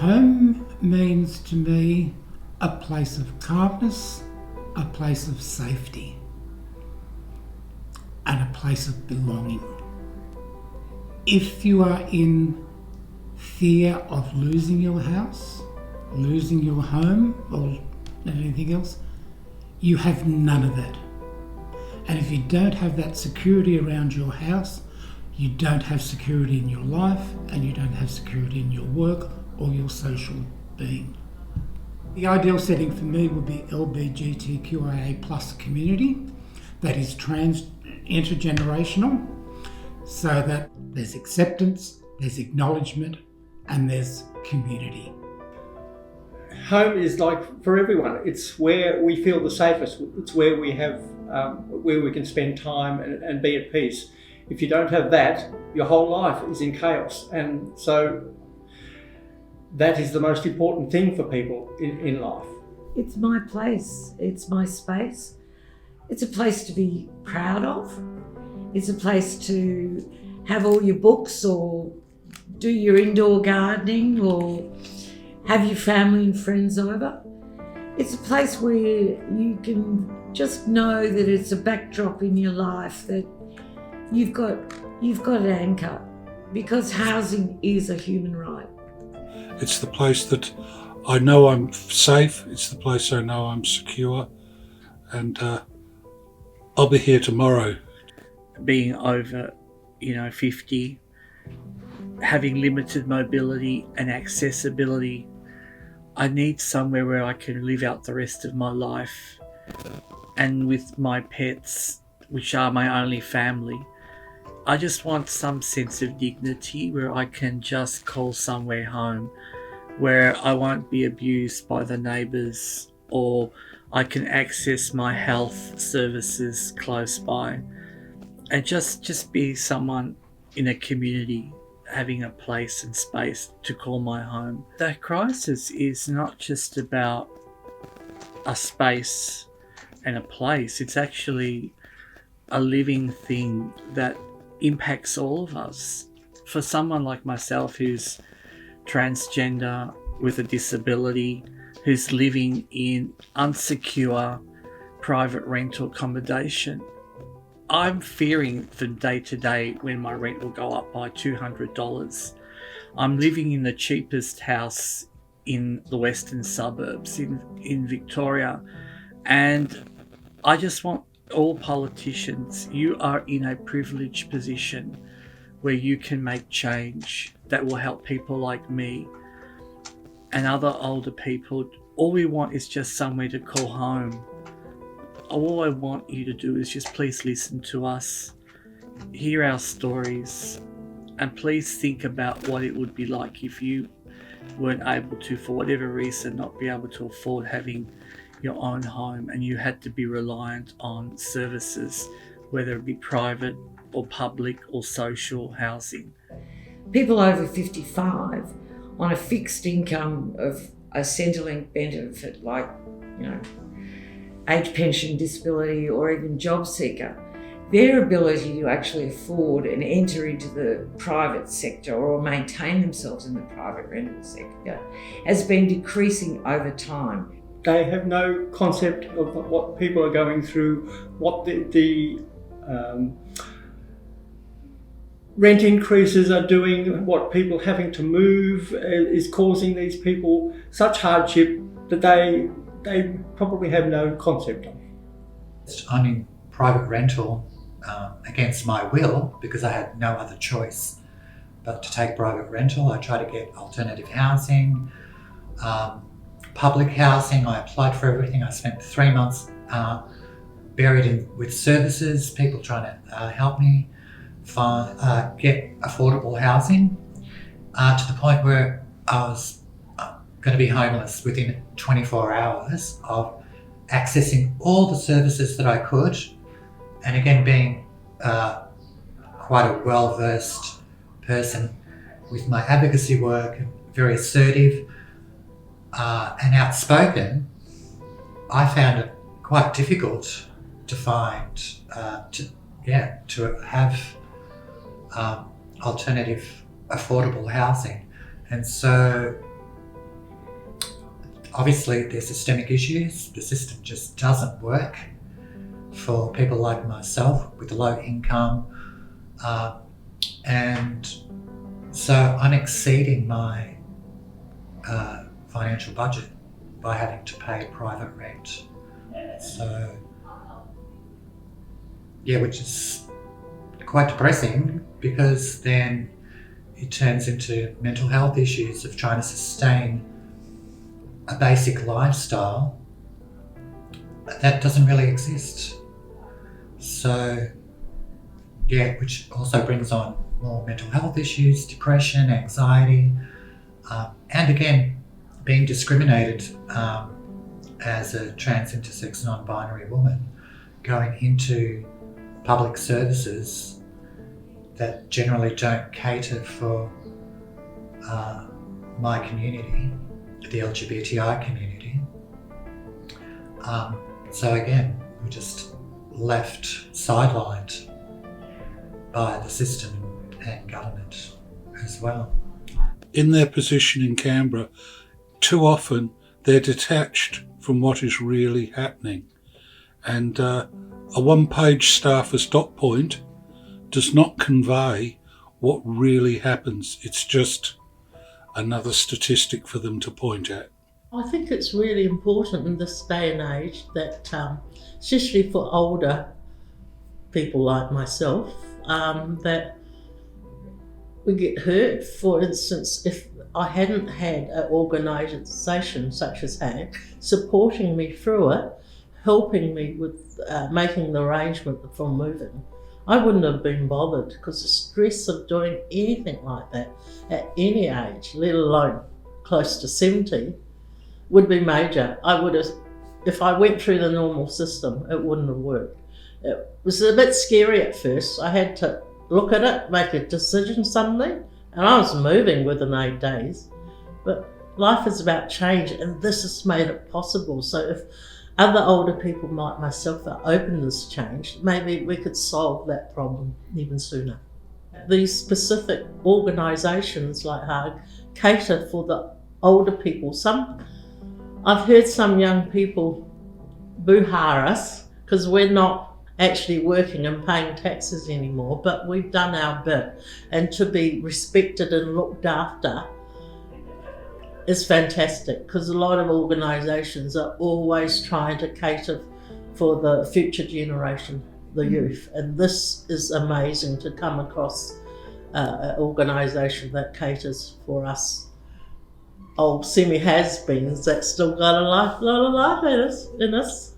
Home means to me a place of calmness, a place of safety, and a place of belonging. If you are in fear of losing your house, losing your home, or anything else, you have none of that. And if you don't have that security around your house, you don't have security in your life, and you don't have security in your work or your social being. The ideal setting for me would be LGBTQIA plus community that is intergenerational, so that there's acceptance, there's acknowledgement, and there's community. Home is like for everyone. It's where we feel the safest. It's where we have, where we can spend time and be at peace. If you don't have that, your whole life is in chaos. And so that is the most important thing for people in life. It's my place. It's my space. It's a place to be proud of. It's a place to have all your books or do your indoor gardening or have your family and friends over. It's a place where you can just know that it's a backdrop in your life, that you've got an anchor, because housing is a human right. It's the place that I know I'm safe. It's the place I know I'm secure. And I'll be here tomorrow. Being over, 50, having limited mobility and accessibility, I need somewhere where I can live out the rest of my life. And with my pets, which are my only family, I just want some sense of dignity where I can just call somewhere home, where I won't be abused by the neighbours, or I can access my health services close by, and just be someone in a community having a place and space to call my home. The crisis is not just about a space and a place. It's actually a living thing that impacts all of us. For someone like myself who's transgender with a disability, who's living in unsecure private rental accommodation, I'm fearing from day to day when my rent will go up by $200. I'm living in the cheapest house in the western suburbs in Victoria, and I just want all politicians, you are in a privileged position where you can make change that will help people like me and other older people. All we want is just somewhere to call home. All I want you to do is just please listen to us, hear our stories, and please think about what it would be like if you weren't able to, for whatever reason, not be able to afford having your own home and you had to be reliant on services, whether it be private or public or social housing. People over 55 on a fixed income of a Centrelink benefit like, age pension, disability, or even job seeker, their ability to actually afford and enter into the private sector or maintain themselves in the private rental sector has been decreasing over time. They have no concept of what people are going through, what the rent increases are doing, what people having to move is causing these people such hardship that they probably have no concept of. I'm in private rental against my will because I had no other choice but to take private rental. I tried to get alternative housing, public housing. I applied for everything. I spent 3 months buried in with services, people trying to help me get affordable housing to the point where I was going to be homeless within 24 hours of accessing all the services that I could. And again, being quite a well-versed person with my advocacy work, very assertive and outspoken, I found it quite difficult to find, to have alternative affordable housing. And so obviously there's systemic issues. The system just doesn't work for people like myself with a low income. And so I'm exceeding my financial budget by having to pay private rent. So, yeah, which is quite depressing, because then it turns into mental health issues of trying to sustain a basic lifestyle that doesn't really exist. So, yeah, which also brings on more mental health issues, depression, anxiety, and again, being discriminated as a trans, intersex, non-binary woman, going into public services that generally don't cater for my community, the LGBTI community. So again, we're just left sidelined by the system and government as well. In their position in Canberra, too often they're detached from what is really happening. And a one-page staffer's dot point does not convey what really happens. It's just another statistic for them to point at. I think it's really important in this day and age that, especially for older people like myself, that we get hurt. For instance, if I hadn't had an organisation such as HAG supporting me through it, helping me with making the arrangement for moving, I wouldn't have been bothered, because the stress of doing anything like that at any age, let alone close to 70, would be major. I would have, if I went through the normal system, it wouldn't have worked. It was a bit scary at first. I had to look at it, make a decision suddenly, and I was moving within 8 days. But life is about change, and this has made it possible. So if other older people like myself are open to this change, maybe we could solve that problem even sooner. These specific organisations like HAG cater for the older people. I've heard some young people boo-ha us because we're not actually working and paying taxes anymore, but we've done our bit, and to be respected and looked after is fantastic, because a lot of organisations are always trying to cater for the future generation, the youth, and this is amazing to come across an organisation that caters for us old semi-has-beens that still got a lot of life in us.